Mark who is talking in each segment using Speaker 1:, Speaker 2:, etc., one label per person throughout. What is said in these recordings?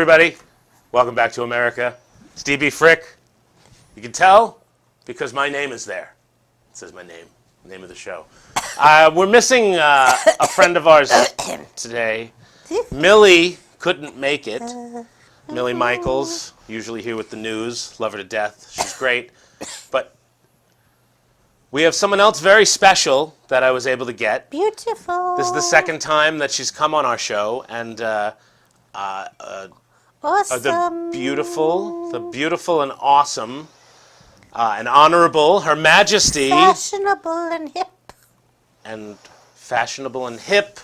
Speaker 1: everybody. Welcome back to America. It's DB Frick. You can tell because my name is there. It says my name of the show. We're missing a friend of ours today. Millie couldn't make it. Millie Micheals, usually here with the news. Love her to death. She's great. But we have someone else very special that I was able to get.
Speaker 2: Beautiful.
Speaker 1: This is the second time that she's come on our show, and
Speaker 2: awesome.
Speaker 1: the beautiful and awesome and honorable Her Majesty.
Speaker 2: Fashionable and hip.
Speaker 1: And fashionable and hip.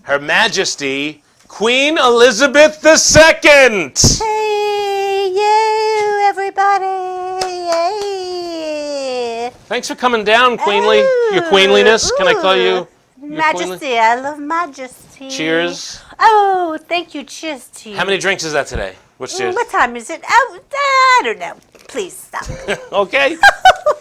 Speaker 1: Her Majesty, Queen Elizabeth II.
Speaker 2: Hey, you, everybody. Hey.
Speaker 1: Thanks for coming down, Queenly. Your queenliness. Can I call you?
Speaker 2: Majesty.
Speaker 1: Queenly?
Speaker 2: I love majesty.
Speaker 1: Cheers.
Speaker 2: Oh, thank you. Cheers to you.
Speaker 1: How many drinks is that today? What's cheers?
Speaker 2: What time is it? Oh, I don't know. Please stop.
Speaker 1: Okay.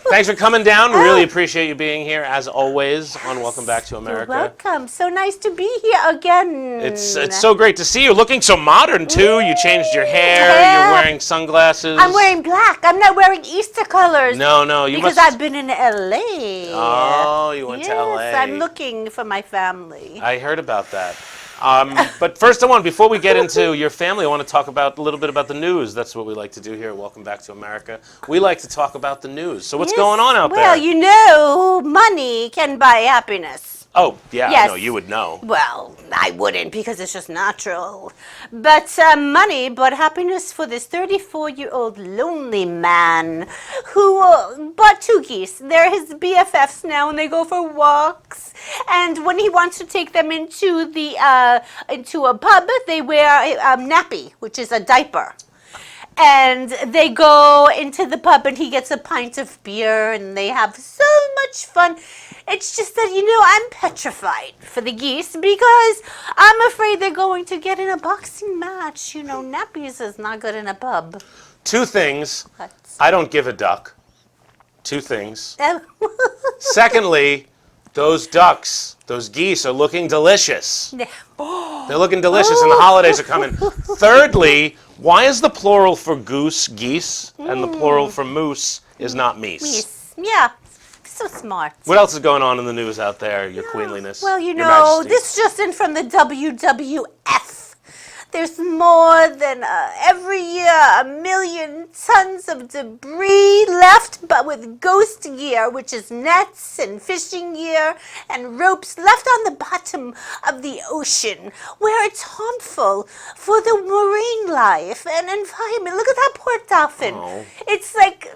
Speaker 1: Thanks for coming down. We really appreciate you being here, as always, on Welcome Back to America.
Speaker 2: You're welcome. So nice to be here again.
Speaker 1: It's so great to see you. Looking so modern, too. You changed your hair. You're wearing sunglasses.
Speaker 2: I'm wearing black. I'm not wearing Easter colors.
Speaker 1: No.
Speaker 2: Because I've been in L.A.
Speaker 1: Oh, you went to L.A.
Speaker 2: Yes, I'm looking for my family.
Speaker 1: I heard about that. But first before we get into your family, I want to talk a little bit about the news. That's what we like to do here at Welcome Back to America. We like to talk about the news. So what's going on out there?
Speaker 2: Well, you know, money can buy happiness.
Speaker 1: Oh, yeah,
Speaker 2: Yes.
Speaker 1: I know, you would know.
Speaker 2: Well, I wouldn't because it's just natural. But money bought happiness for this 34-year-old lonely man who bought 2 geese. They're his BFFs now, and they go for walks. And when he wants to take them into a pub, they wear a nappy, which is a diaper. And they go into the pub and he gets a pint of beer and they have so much fun. It's just that, I'm petrified for the geese because I'm afraid they're going to get in a boxing match. Nappies is not good in a pub.
Speaker 1: 2 things.
Speaker 2: What?
Speaker 1: I don't give a duck. 2 things. Secondly, those ducks, those geese are looking delicious. They're looking delicious and the holidays are coming. Thirdly, why is the plural for goose geese and the plural for moose is not meese?
Speaker 2: Meese. Yeah. So smart.
Speaker 1: What else is going on in the news out there, your queenliness?
Speaker 2: Well,
Speaker 1: Your Majesty?
Speaker 2: this just in from the WWF. There's more than every year 1 million tons of debris left, but with ghost gear, which is nets and fishing gear and ropes left on the bottom of the ocean, where it's harmful for the marine life and environment. Look at that poor dolphin.
Speaker 1: Oh.
Speaker 2: It's like,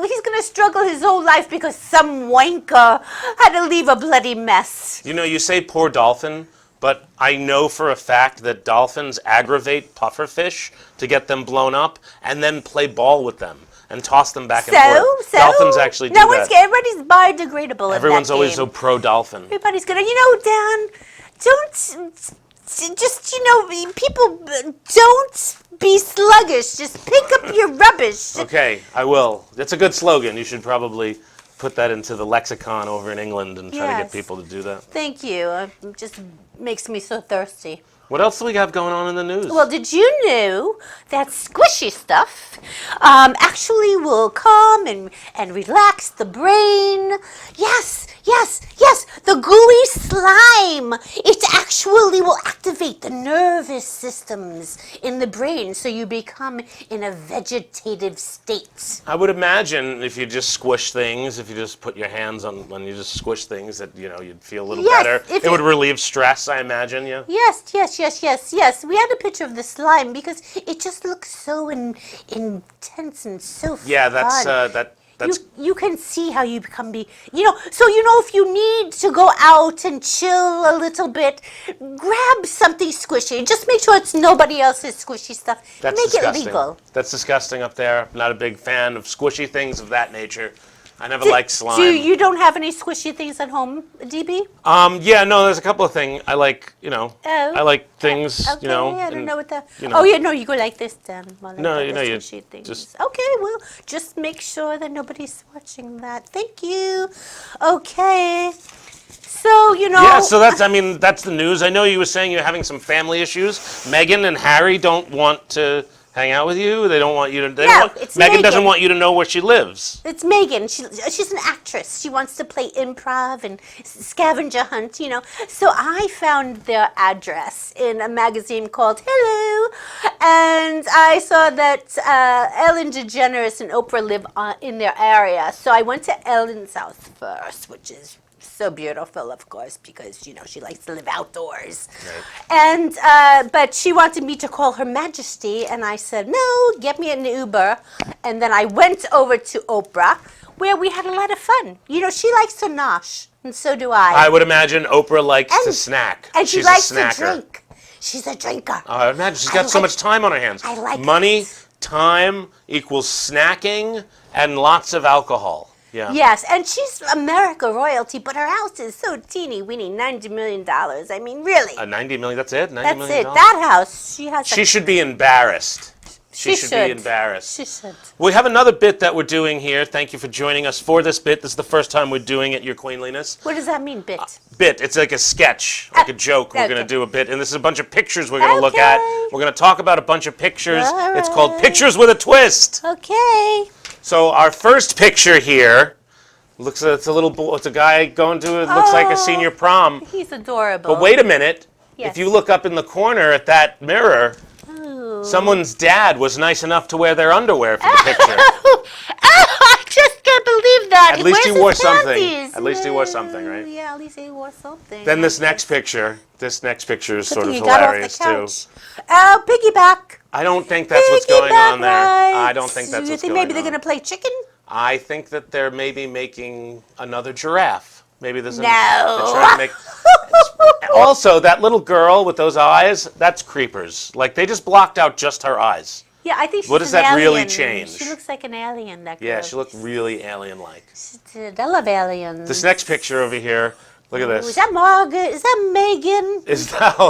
Speaker 2: he's going to struggle his whole life because some wanker had to leave a bloody mess.
Speaker 1: You say poor dolphin, but I know for a fact that dolphins aggravate pufferfish to get them blown up and then play ball with them and toss them back and forth. Dolphins actually do that.
Speaker 2: Everybody's biodegradable.
Speaker 1: Everyone's always so pro-dolphin.
Speaker 2: Everybody's gonna, Dan, people don't be sluggish. Just pick up your rubbish.
Speaker 1: Okay, I will. That's a good slogan. You should probably put that into the lexicon over in England and try to get people to do that.
Speaker 2: Thank you. It just makes me so thirsty.
Speaker 1: What else do we have going on in the news?
Speaker 2: Well, did you know that squishy stuff actually will calm and relax the brain? Yes, the gooey slime. It actually will activate the nervous systems in the brain so you become in a vegetative state.
Speaker 1: I would imagine if you just squish things, if you just put your hands on when you just squish things, that you'd feel a little better. It would relieve stress, I imagine. Yeah.
Speaker 2: Yes. We had a picture of the slime because it just looks so intense and so fun.
Speaker 1: Yeah, that's
Speaker 2: You can see how you become if you need to go out and chill a little bit, grab something squishy. Just make sure it's nobody else's squishy stuff.
Speaker 1: That's
Speaker 2: Make
Speaker 1: disgusting.
Speaker 2: it legal.
Speaker 1: That's disgusting up there. I'm not a big fan of squishy things of that nature. I never liked slime.
Speaker 2: You don't have any squishy things at home, DB?
Speaker 1: There's a couple of things. I like, I like things,
Speaker 2: Okay, I don't know what that. You go like this then.
Speaker 1: Squishy
Speaker 2: things.
Speaker 1: just.
Speaker 2: Okay, well, just make sure that nobody's watching that. Thank you. Okay. So, you know.
Speaker 1: Yeah, so that's the news. I know you were saying you're having some family issues. Meghan and Harry don't want to hang out with you. They don't want you to.
Speaker 2: It's
Speaker 1: Meghan doesn't
Speaker 2: Meghan.
Speaker 1: want you to know where she lives.
Speaker 2: It's Megan. She's an actress. She wants to play improv and scavenger hunt, you know. So I found their address in a magazine called Hello, and I saw that Ellen DeGeneres and Oprah live in their area. So I went to Ellen's house first, which is so beautiful, of course, because you know she likes to live outdoors. Right. And but she wanted me to call Her Majesty, and I said no, get me an Uber. And then I went over to Oprah, where we had a lot of fun. You know, she likes to nosh, and so do I.
Speaker 1: I would imagine Oprah likes to snack.
Speaker 2: And she
Speaker 1: She's
Speaker 2: likes
Speaker 1: a snacker.
Speaker 2: to drink. She's a drinker.
Speaker 1: I imagine she's got so much time on her hands.
Speaker 2: I like
Speaker 1: money,
Speaker 2: it.
Speaker 1: time equals snacking, and lots of alcohol. Yeah.
Speaker 2: Yes, and she's America royalty, but her house is so teeny weeny, $90 million. I mean, really.
Speaker 1: $90 million, that's it? $90
Speaker 2: That's
Speaker 1: million?
Speaker 2: it. That house, she has.
Speaker 1: She should be embarrassed. She should be embarrassed.
Speaker 2: She should.
Speaker 1: We have another bit that we're doing here. Thank you for joining us for this bit. This is the first time we're doing it, Your Queenliness.
Speaker 2: What does that mean, bit?
Speaker 1: Bit. It's like a sketch, like a joke. We're
Speaker 2: okay.
Speaker 1: going to do a bit. And this is a bunch of pictures we're going to look at. We're going to talk about a bunch of pictures.
Speaker 2: All
Speaker 1: It's called
Speaker 2: right.
Speaker 1: Pictures with a Twist.
Speaker 2: Okay.
Speaker 1: So our first picture here, it's a little boy. It's a guy going to. It looks like a senior prom.
Speaker 2: He's adorable.
Speaker 1: But wait a minute.
Speaker 2: Yes.
Speaker 1: If you look up in the corner at that mirror,
Speaker 2: Ooh.
Speaker 1: someone's dad was nice enough to wear their underwear for the picture.
Speaker 2: I just can't believe that.
Speaker 1: At least he wore something.
Speaker 2: Panties.
Speaker 1: At least he wore something, right?
Speaker 2: Yeah, at least he wore something.
Speaker 1: Then this next picture is sort of
Speaker 2: He got
Speaker 1: hilarious
Speaker 2: off the
Speaker 1: too.
Speaker 2: couch. Oh, piggyback.
Speaker 1: I don't think that's what's going on there.
Speaker 2: Right.
Speaker 1: I don't think that's
Speaker 2: You
Speaker 1: what's
Speaker 2: think
Speaker 1: going
Speaker 2: maybe they're
Speaker 1: on.
Speaker 2: going to play chicken?
Speaker 1: I think that they're maybe making another giraffe. Maybe there's
Speaker 2: No.
Speaker 1: they're trying to make. Also, that little girl with those eyes, that's creepers. Like they just blocked out just her eyes.
Speaker 2: Yeah, I think she's
Speaker 1: What does
Speaker 2: an
Speaker 1: that really
Speaker 2: alien.
Speaker 1: change?
Speaker 2: She looks like an alien, that girl.
Speaker 1: Yeah, she looked really alien-like.
Speaker 2: She did. I love aliens.
Speaker 1: This next picture over here, look at
Speaker 2: Ooh,
Speaker 1: this.
Speaker 2: is that Margaret? Is that Megan?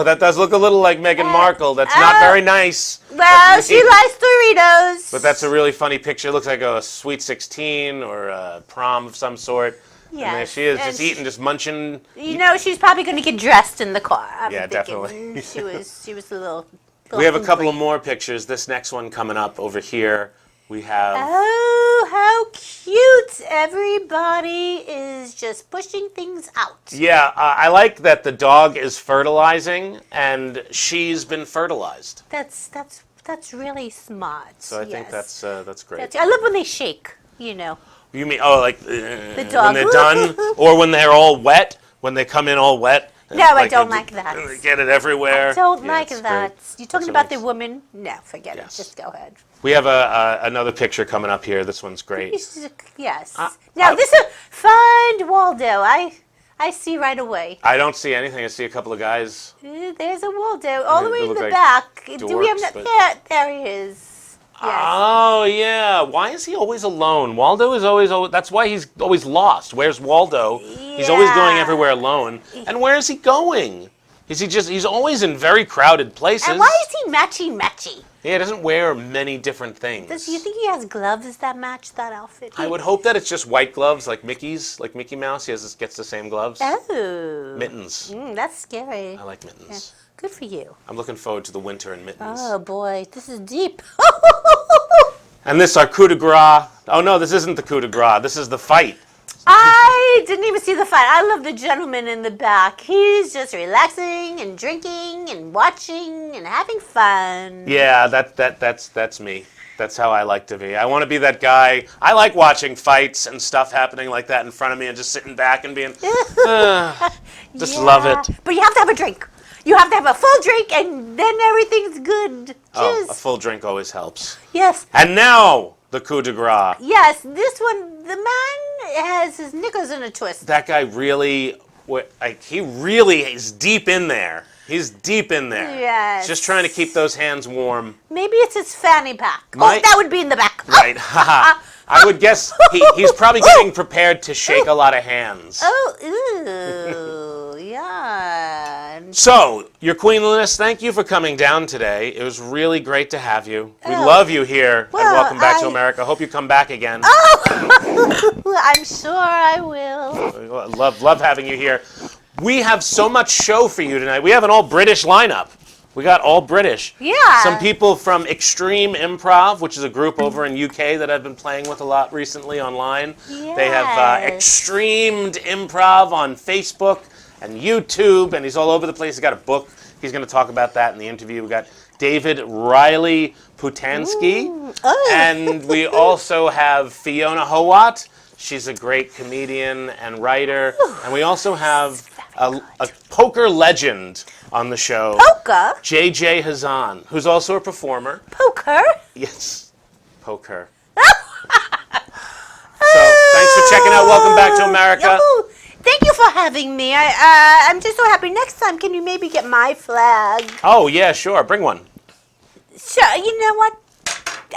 Speaker 1: That does look a little like Meghan Markle. That's not very nice.
Speaker 2: Well, she likes Doritos.
Speaker 1: But that's a really funny picture. It looks like a Sweet 16 or a prom of some sort. And there
Speaker 2: Yes,
Speaker 1: she is,
Speaker 2: and
Speaker 1: just eating, just munching.
Speaker 2: You know, she's probably going to get dressed in the car. I'm
Speaker 1: Yeah,
Speaker 2: thinking.
Speaker 1: definitely.
Speaker 2: She was a little.
Speaker 1: We have a couple of
Speaker 2: hungry.
Speaker 1: more pictures. This next one coming up over here. We have.
Speaker 2: Oh, how cute! Everybody is just pushing things out.
Speaker 1: Yeah, I like that the dog is fertilizing and she's been fertilized.
Speaker 2: That's really smart.
Speaker 1: So I think that's great.
Speaker 2: I love when they shake. You know.
Speaker 1: You mean like
Speaker 2: The
Speaker 1: when
Speaker 2: dog.
Speaker 1: they're done, or when they're all wet? When they come in all wet?
Speaker 2: No, I don't like that.
Speaker 1: They get it everywhere.
Speaker 2: I don't
Speaker 1: Yeah,
Speaker 2: like
Speaker 1: it's
Speaker 2: that.
Speaker 1: great.
Speaker 2: You talking
Speaker 1: That's
Speaker 2: about the
Speaker 1: nice.
Speaker 2: woman? No, forget
Speaker 1: Yes.
Speaker 2: it. Just go ahead.
Speaker 1: We have another picture coming up here. This one's great.
Speaker 2: Yes. Now this is find Waldo. I see right away.
Speaker 1: I don't see anything. I see a couple of guys.
Speaker 2: There's a Waldo all the
Speaker 1: They
Speaker 2: way in
Speaker 1: look
Speaker 2: the
Speaker 1: like
Speaker 2: back. Do we have
Speaker 1: dorks,
Speaker 2: that?
Speaker 1: but-
Speaker 2: There he is. Yes.
Speaker 1: Oh yeah. Why is he always alone? Waldo is always. That's why he's always lost. Where's Waldo? He's always going
Speaker 2: Yeah.
Speaker 1: everywhere alone. And where is he going? Is he just? He's always in very crowded places.
Speaker 2: And why is he matchy?
Speaker 1: Yeah, he doesn't wear many different things.
Speaker 2: Do you think he has gloves that match that outfit?
Speaker 1: I would hope that it's just white gloves, like Mickey's, like Mickey Mouse. Gets the same gloves.
Speaker 2: Oh.
Speaker 1: Mittens.
Speaker 2: That's scary.
Speaker 1: I like mittens.
Speaker 2: Good for you.
Speaker 1: I'm looking forward to the winter in mittens.
Speaker 2: Oh boy, this is deep.
Speaker 1: And this our coup de grace. Oh no, this isn't the coup de grace. This is the fight.
Speaker 2: I didn't even see the fight. I love the gentleman in the back. He's just relaxing and drinking and watching and having fun.
Speaker 1: Yeah, that's me. That's how I like to be. I want to be that guy. I like watching fights and stuff happening like that in front of me and just sitting back and being, just love it.
Speaker 2: But you have to have a drink. You have to have a full drink, and then everything's good.
Speaker 1: Oh,
Speaker 2: Cheers.
Speaker 1: a full drink always helps.
Speaker 2: Yes.
Speaker 1: And now the coup de grace.
Speaker 2: Yes, this one, the man has his knickers in a twist.
Speaker 1: That guy really, he really is deep in there. He's deep in there.
Speaker 2: Yes.
Speaker 1: Just trying to keep those hands warm.
Speaker 2: Maybe it's his fanny pack.
Speaker 1: My-
Speaker 2: Oh, that would be in the back.
Speaker 1: Right. I would guess he's probably getting prepared to shake a lot of hands.
Speaker 2: Oh, ooh, yeah.
Speaker 1: So, Your Queenliness, thank you for coming down today. It was really great to have you. We
Speaker 2: Oh.
Speaker 1: love you here
Speaker 2: Well,
Speaker 1: and Welcome Back to
Speaker 2: I-
Speaker 1: America. Hope you come back again.
Speaker 2: Oh, I'm sure I will.
Speaker 1: Love having you here. We have so much show for you tonight. We have an all British lineup. We got all British.
Speaker 2: Yeah.
Speaker 1: Some people from Exstreamed Improv, which is a group over in UK that I've been playing with a lot recently online.
Speaker 2: Yes.
Speaker 1: They have Exstreamed Improv on Facebook and YouTube, and he's all over the place. He's got a book. He's going to talk about that in the interview. We got David Riley Putansky, and we also have Fiona Howat. She's a great comedian and writer, and we also have a poker legend on the show.
Speaker 2: Poker?
Speaker 1: JJ Hazzan, who's also a performer.
Speaker 2: Poker?
Speaker 1: Yes, poker. So, thanks for checking out. Welcome back to America.
Speaker 2: Yahoo! Thank you for having me. I'm just so happy. Next time, can you maybe get my flag?
Speaker 1: Oh, yeah, sure. Bring one.
Speaker 2: Sure. You know what?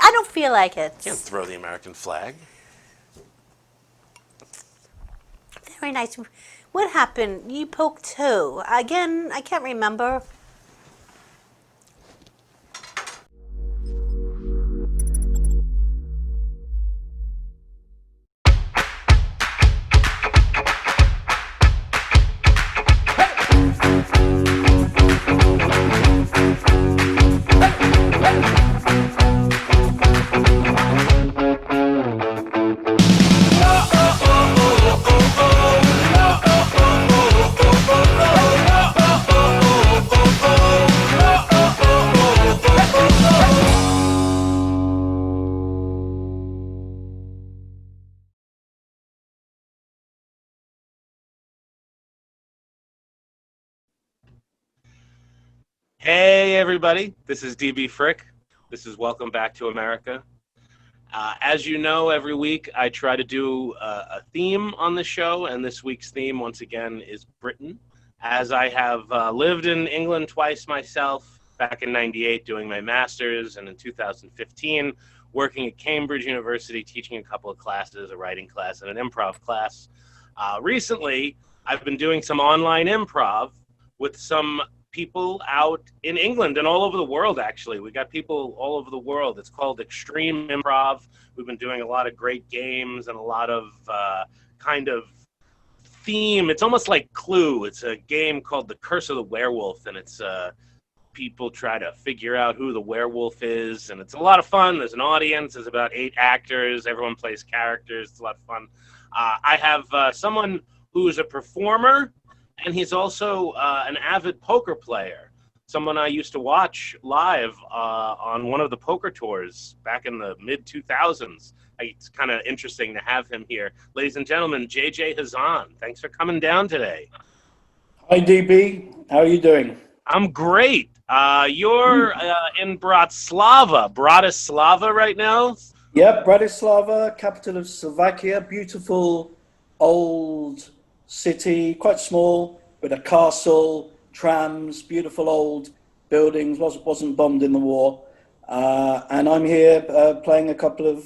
Speaker 2: I don't feel like it.
Speaker 1: Can't throw the American flag.
Speaker 2: Very nice. What happened? You poked who? Again, I can't remember.
Speaker 1: Hey, everybody. This is DB Frick. This is Welcome Back to America. As you know, every week I try to do a theme on the show, and this week's theme, once again, is Britain. As I have lived in England twice myself, back in '98 doing my master's, and in 2015 working at Cambridge University teaching a couple of classes, a writing class and an improv class. Recently, I've been doing some online improv with some people out in England and all over the world, actually. We got people all over the world. It's called Exstreamed Improv. We've been doing a lot of great games and a lot of kind of theme. It's almost like Clue. It's a game called The Curse of the Werewolf, and it's people try to figure out who the werewolf is, and it's a lot of fun. There's an audience. There's about 8 actors. Everyone plays characters. It's a lot of fun. I have someone who's a performer, and he's also an avid poker player, someone I used to watch live on one of the poker tours back in the mid-2000s. It's kind of interesting to have him here. Ladies and gentlemen, JJ Hazzan, thanks for coming down today.
Speaker 3: Hi, DB. How are you doing?
Speaker 1: I'm great. You're in Bratislava right now?
Speaker 3: Yep, Bratislava, capital of Slovakia. Beautiful old city, quite small, with a castle, trams, beautiful old buildings, wasn't bombed in the war. And I'm here playing a couple of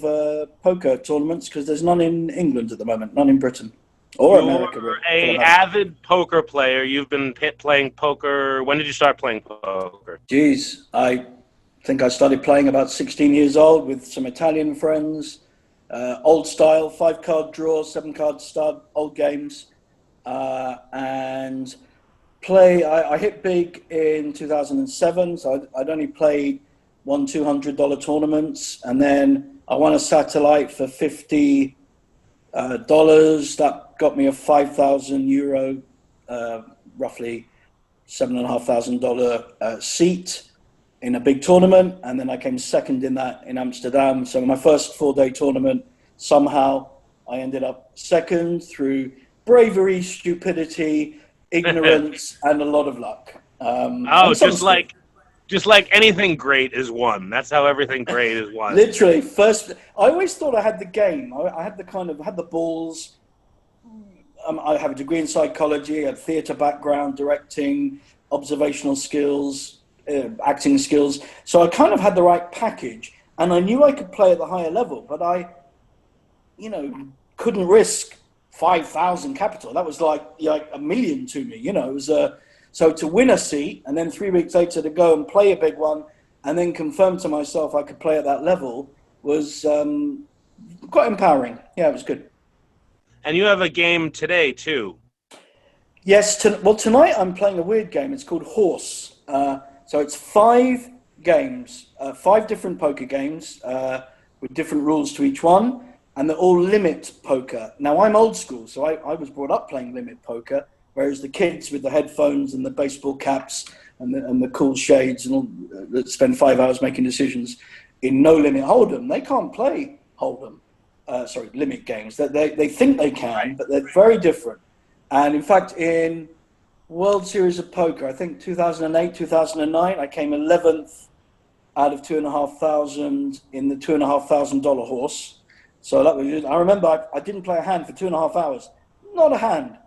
Speaker 3: poker tournaments because there's none in England at the moment, none in Britain or America.
Speaker 1: You're an avid poker player. You've been playing poker. When did you start playing poker?
Speaker 3: Geez, I think I started playing about 16 years old with some Italian friends. Old style, 5-card draw, 7-card stud, old games. And I hit big in 2007, so I'd only played won $200 tournaments, and then I won a satellite for $50. That got me a €5,000, roughly $7,500 seat in a big tournament, and then I came second in that in Amsterdam. So my first 4-day tournament, somehow I ended up second through bravery, stupidity, ignorance, and a lot of luck.
Speaker 1: Just like anything great is won. That's how everything great is won.
Speaker 3: Literally, I always thought I had the game. I had the balls. I have a degree in psychology, I had theatre background, directing, observational skills, acting skills. So I kind of had the right package, and I knew I could play at the higher level, but I, couldn't risk 5,000 capital. That was like $1 million to me. It was so to win a seat and then 3 weeks later to go and play a big one and then confirm to myself I could play at that level was quite empowering. Yeah, it was good.
Speaker 1: And you have a game today too.
Speaker 3: Yes, well, tonight I'm playing a weird game. It's called Horse. So it's 5 games, 5 different poker games with different rules to each one, and they're all limit poker. Now, I'm old school, so I was brought up playing limit poker, whereas the kids with the headphones and the baseball caps and the cool shades and all, that spend 5 hours making decisions in no limit Hold'em, they can't play Hold'em. Limit games. They think they can, but they're very different. And in fact, in World Series of Poker, I think 2008, 2009, I came 11th out of 2,500 in the $2,500 horse. So that was, I remember I didn't play a hand for 2.5 hours, not a hand.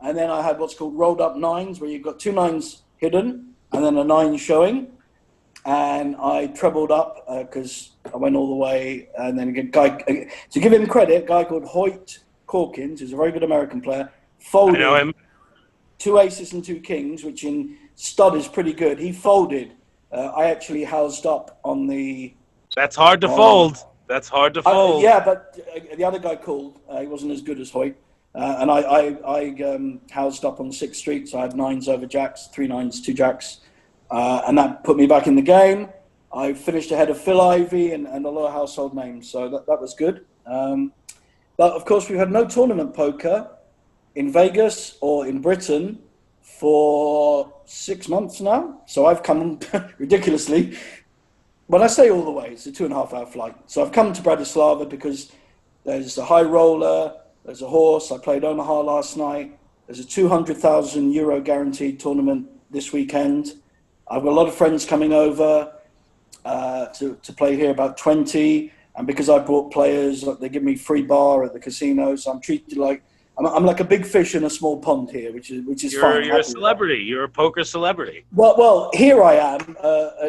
Speaker 3: And then I had what's called rolled up nines, where you've got 2 nines hidden and then a 9 showing. And I trebled up because I went all the way. And then a guy, to give him credit, a guy called Hoyt Corkins, who's a very good American player, folded.
Speaker 1: I know him.
Speaker 3: 2 aces and 2 kings, which in stud is pretty good. He folded. I actually housed up on the...
Speaker 1: That's hard to fold. That's hard to fold.
Speaker 3: Yeah, but the other guy called. He wasn't as good as Hoyt. And I housed up on 6th Street, so I had 9s over jacks, 3 nines, 2 jacks. And that put me back in the game. I finished ahead of Phil Ivey and a lot of household names, so that was good. But, of course, we've had no tournament poker in Vegas or in Britain for 6 months now. So I've come ridiculously. When I say all the way, it's a 2.5-hour flight. So I've come to Bratislava because there's a high roller, there's a horse. I played Omaha last night. There's a €200,000 guaranteed tournament this weekend. I've got a lot of friends coming over to play here, about 20. And because I brought players, they give me free bar at the casino. So I'm treated like, I'm like a big fish in a small pond here, which is fine.
Speaker 1: You're a celebrity. You're a poker celebrity.
Speaker 3: Well, here I am.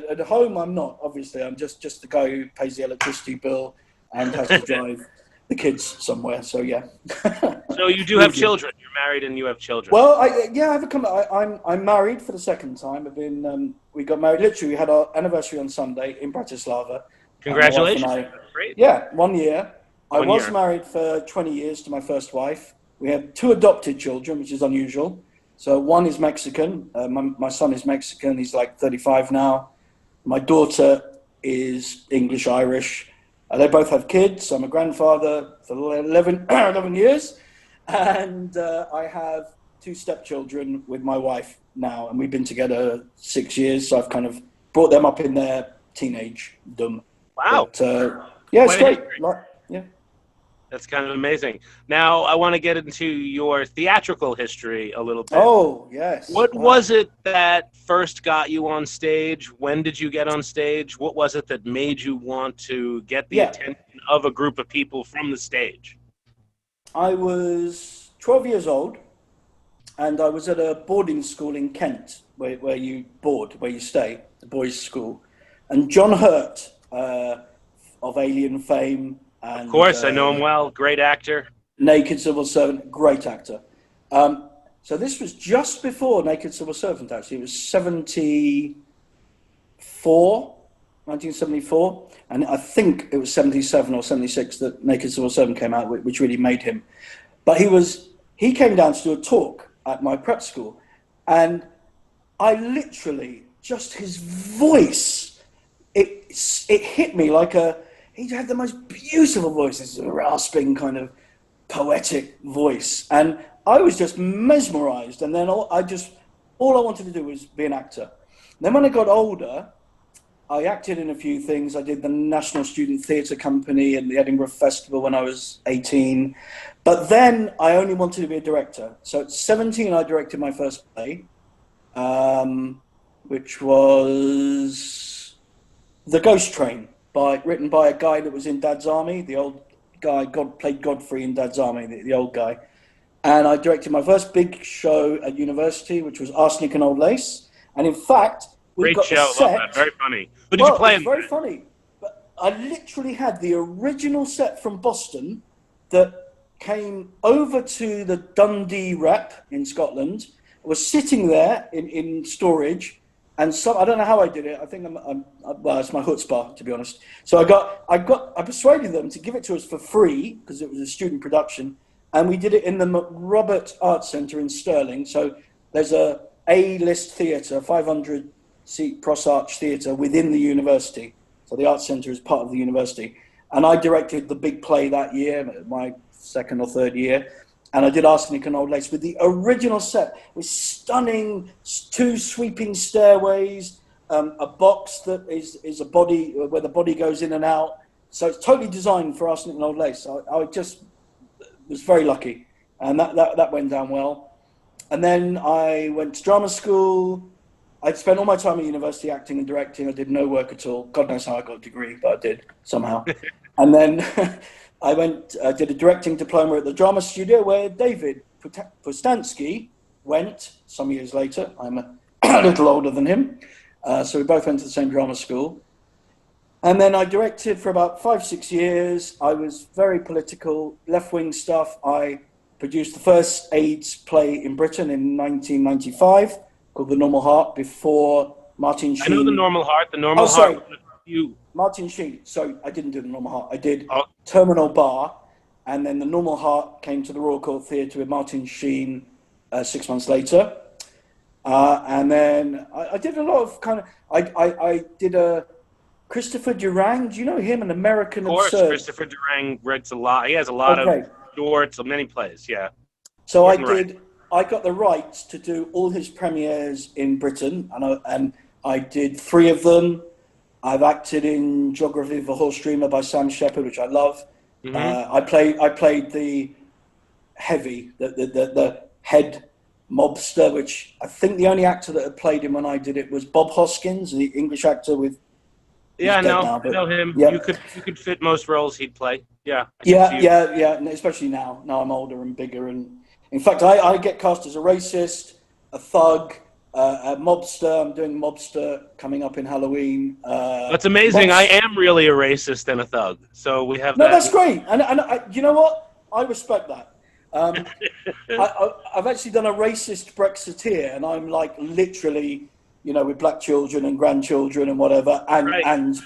Speaker 3: At home, I'm not. Obviously, I'm just the guy who pays the electricity bill and has to drive the kids somewhere. So yeah.
Speaker 1: So you do have children. You're married and you have children.
Speaker 3: Well, I'm married for the second time. We got married. Literally, we had our anniversary on Sunday in Bratislava.
Speaker 1: Congratulations. That's great.
Speaker 3: Yeah, 1 year. I was married for 20 years to my first wife. We had 2 adopted children, which is unusual. So one is Mexican. My son is Mexican. He's like 35 now. My daughter is English-Irish. They both have kids. I'm a grandfather for 11 years. And I have 2 stepchildren with my wife now. And we've been together 6 years. So I've kind of brought them up in their teenage-dom.
Speaker 1: Wow.
Speaker 3: But, yeah, it's great. Yeah.
Speaker 1: That's kind of amazing. Now, I want to get into your theatrical history a little bit.
Speaker 3: Oh, yes.
Speaker 1: What was it that first got you on stage? When did you get on stage? What was it that made you want to get the attention of a group of people from the stage?
Speaker 3: I was 12 years old, and I was at a boarding school in Kent, where you board, where you stay, the boys' school. And John Hurt, of Alien fame, and,
Speaker 1: of course, I know him well. Great actor.
Speaker 3: Naked Civil Servant, great actor. So this was just before Naked Civil Servant, actually. It was 1974. And I think it was 77 or 76 that Naked Civil Servant came out, which really made him. But he came down to do a talk at my prep school. And I literally, just his voice, it hit me like he had the most beautiful voice, this rasping kind of poetic voice. And I was just mesmerized. And then all I wanted to do was be an actor. Then when I got older, I acted in a few things. I did the National Student Theatre Company and the Edinburgh Festival when I was 18. But then I only wanted to be a director. So at 17, I directed my first play, which was The Ghost Train, written by a guy that was in Dad's Army, the old guy, played Godfrey in Dad's Army, the old guy. And I directed my first big show at university, which was Arsenic and Old Lace. And in fact, we got
Speaker 1: Great show,
Speaker 3: a set.
Speaker 1: love that. Very funny. Who did you play in?
Speaker 3: Very funny. But I literally had the original set from Boston that came over to the Dundee Rep in Scotland, was sitting there in storage. And I don't know how I did it. I think well, it's my chutzpah, to be honest. So I persuaded them to give it to us for free because it was a student production. and we did it in the Robert Arts Centre in Stirling. So there's a A-list theatre, 500-seat cross-arch theatre within the university. So the Arts Centre is part of the university. And I directed the big play that year, my second or third year. And I did Arsenic and Old Lace with the original set with stunning 2 sweeping stairways, a box that is a body where the body goes in and out. So it's totally designed for Arsenic and Old Lace. I just was very lucky, and that went down well. And then I went to drama school. I'd spent all my time at university acting and directing. I did no work at all. God knows how I got a degree, but I did somehow. And then I did a directing diploma at the drama studio where David Putansky went some years later. I'm a little older than him. So we both went to the same drama school. And then I directed for about 5-6 years. I was very political, left-wing stuff. I produced the first AIDS play in Britain in 1995 called The Normal Heart before Martin Sheen.
Speaker 1: I know The Normal Heart. The Normal Heart.
Speaker 3: Martin Sheen. So I didn't do The Normal Heart. I did Terminal Bar, and then The Normal Heart came to the Royal Court Theatre with Martin Sheen 6 months later. And then I did a lot of I did a Christopher Durang. Do you know him? An American
Speaker 1: absurd. Of course,
Speaker 3: absurd.
Speaker 1: Christopher Durang writes a lot. He has a lot of shorts, many plays, yeah.
Speaker 3: So I got the rights to do all his premieres in Britain, and I did 3 of them. I've acted in Geography of a Horse Dreamer by Sam Shepard, which I love. I played the heavy, the head mobster, which I think the only actor that had played him when I did it was Bob Hoskins, the English actor with.
Speaker 1: Yeah, I know him.
Speaker 3: Yeah.
Speaker 1: You could fit most roles he'd play. Yeah.
Speaker 3: Yeah, especially now. Now I'm older and bigger, and in fact, I get cast as a racist, a thug, a mobster. I'm doing mobster coming up in Halloween.
Speaker 1: That's amazing. I am really a racist and a thug, so we have.
Speaker 3: No, that's great, and you know what? I respect that. I've actually done a racist Brexiteer, and I'm like literally, with black children and grandchildren and whatever, and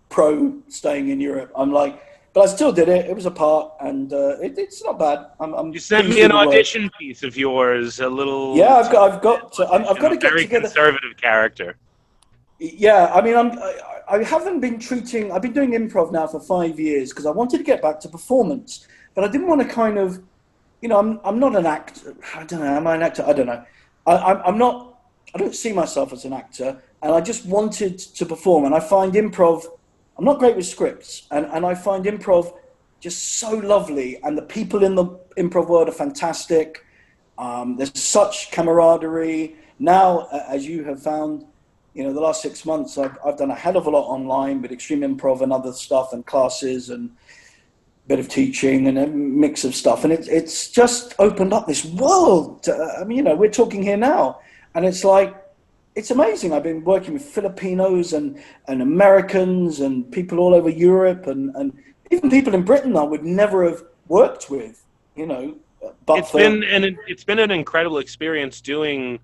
Speaker 3: pro staying in Europe. I'm like, but I still did it. It was a part, and it's not bad.
Speaker 1: You sent me an audition piece of yours, a little.
Speaker 3: Yeah, I've got to get
Speaker 1: very
Speaker 3: together.
Speaker 1: Conservative character.
Speaker 3: Yeah, I mean, I haven't been treating. I've been doing improv now for 5 years because I wanted to get back to performance, but I didn't want to kind of. I'm not an actor. I don't know. Am I an actor? I don't know. I'm not. I don't see myself as an actor, and I just wanted to perform. And I find improv. I'm not great with scripts, and I find improv just so lovely. And the people in the improv world are fantastic. There's such camaraderie. Now, as you have found, the last 6 months, I've done a hell of a lot online with Extreme Improv and other stuff and classes and bit of teaching and a mix of stuff, and it's just opened up this world. We're talking here now, and it's like, it's amazing. I've been working with Filipinos and Americans and people all over Europe and even people in Britain I would never have worked with, But
Speaker 1: it's been an incredible experience doing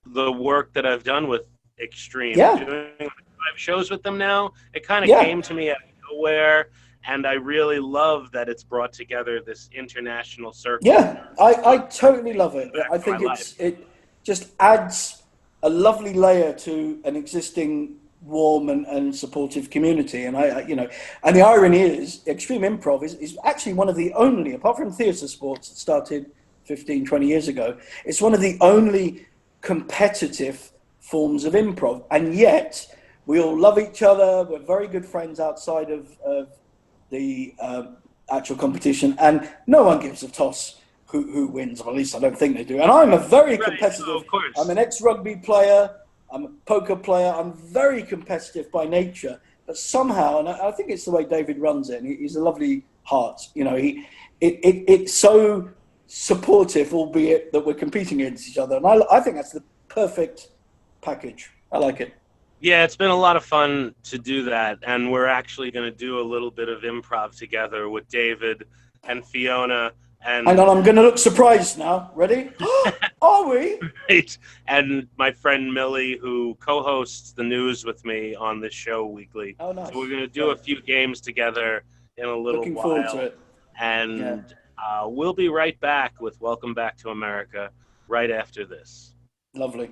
Speaker 1: the work that I've done with Extreme.
Speaker 3: Yeah.
Speaker 1: Doing 5 shows with them now. It kind of came to me out of nowhere. And I really love that it's brought together this international circle.
Speaker 3: Yeah, I totally love it. I think it just adds a lovely layer to an existing warm and supportive community. And and the irony is, Extreme Improv is actually one of the only, apart from theatre sports that started 15, 20 years ago, it's one of the only competitive forms of improv. And yet, we all love each other. We're very good friends outside of the actual competition, and no one gives a toss who wins, or at least I don't think they do. And I'm a very competitive.
Speaker 1: Of course.
Speaker 3: I'm an ex-rugby player. I'm a poker player. I'm very competitive by nature, but somehow, and I think it's the way David runs it. And he's a lovely heart. It's so supportive, albeit that we're competing against each other. And I think that's the perfect package. I like it.
Speaker 1: Yeah, it's been a lot of fun to do that, and we're actually going to do a little bit of improv together with David and Fiona. And
Speaker 3: hang on, I'm going to look surprised now. Ready? Are we?
Speaker 1: Right. And my friend Millie, who co-hosts the news with me on this show weekly.
Speaker 3: Oh, nice.
Speaker 1: So we're going to do a few games together in a little while.
Speaker 3: Looking forward to it.
Speaker 1: And We'll be right back with Welcome Back to America right after this.
Speaker 3: Lovely.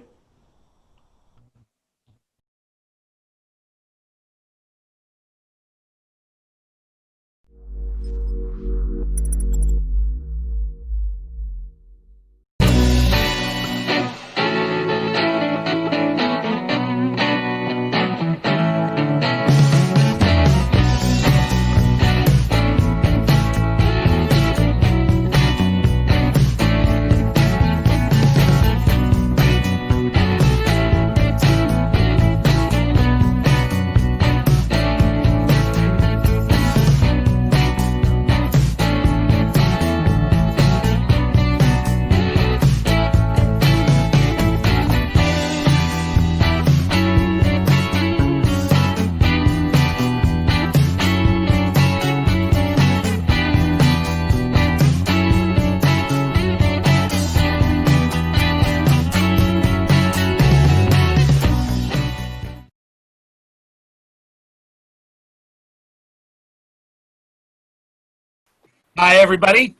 Speaker 1: Hi, everybody.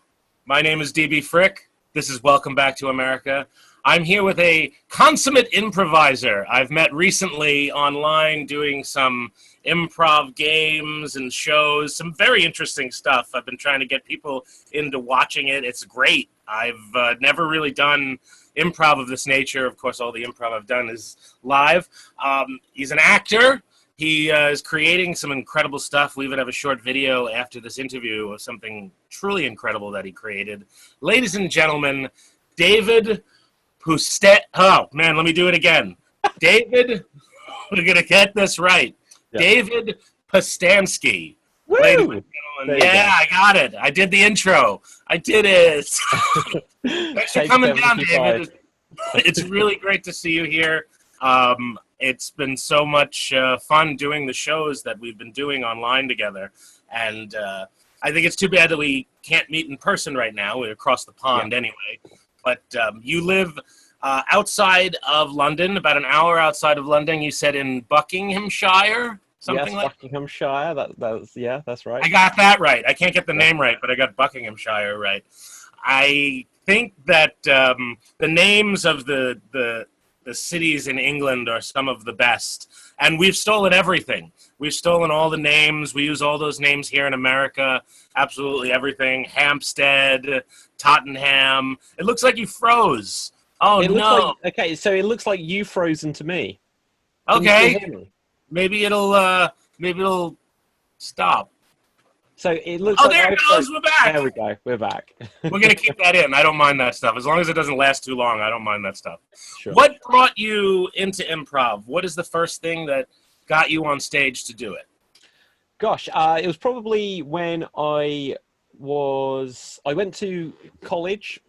Speaker 1: My name is DB Frick. This is Welcome Back to America. I'm here with a consummate improviser I've met recently online doing some improv games and shows, some very interesting stuff. I've been trying to get people into watching it. It's great. I've never really done improv of this nature. Of course, all the improv I've done is live. He's an actor. He is creating some incredible stuff. We even have a short video after this interview of something truly incredible that he created. Ladies and gentlemen, David Oh, man, let me do it again. David, we're going to get this right. Yeah. David Putansky.
Speaker 4: Woo!
Speaker 1: Ladies and gentlemen, yeah, I got it. I did the intro. I did it. Thanks for coming down, David. It's really great to see you here. It's been so much fun doing the shows that we've been doing online together. And I think it's too bad that we can't meet in person right now. We're across the pond anyway. But you live outside of London, about an hour outside of London. You said in Buckinghamshire? Something like
Speaker 4: Buckinghamshire. That's right.
Speaker 1: I got that right. I can't get the name right, but I got Buckinghamshire right. I think that the names of the cities in England are some of the best. And we've stolen everything. We've stolen all the names. We use all those names here in America. Absolutely everything. Hampstead, Tottenham. It looks like you froze. Oh, no.
Speaker 4: Okay, so it looks like you frozen to me.
Speaker 1: Okay. Maybe it'll stop.
Speaker 4: So it looks
Speaker 1: like... there it goes. We're back.
Speaker 4: There we go. We're back.
Speaker 1: We're going to keep that in. I don't mind that stuff. As long as it doesn't last too long, I don't mind that stuff.
Speaker 4: Sure.
Speaker 1: What brought you into improv? What is the first thing that got you on stage to do it?
Speaker 4: Gosh, it was probably when I went to college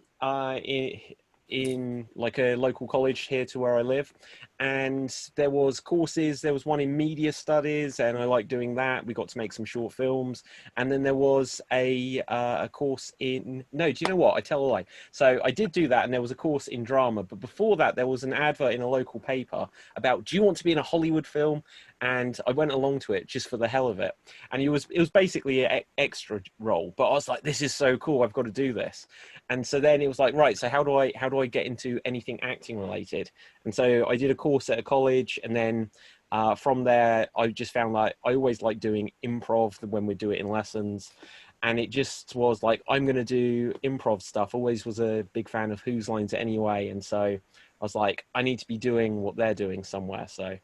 Speaker 4: in like a local college here to where I live, and there was courses. There was one in media studies, and I liked doing that. We got to make some short films, and then there was a course in do you know what? I tell a lie. So I did do that, and there was a course in drama. But before that, there was an advert in a local paper about, do you want to be in a Hollywood film? And I went along to it just for the hell of it. And it was basically an extra role. But I was like, this is so cool. I've got to do this. And so then it was like, right, so how do I get into anything acting related? And so I did a course at a college, and then from there, I just found like I always like doing improv when we do it in lessons. And it just was like, I'm going to do improv stuff. Always was a big fan of Whose Lines anyway. And so I was like, I need to be doing what they're doing somewhere. So.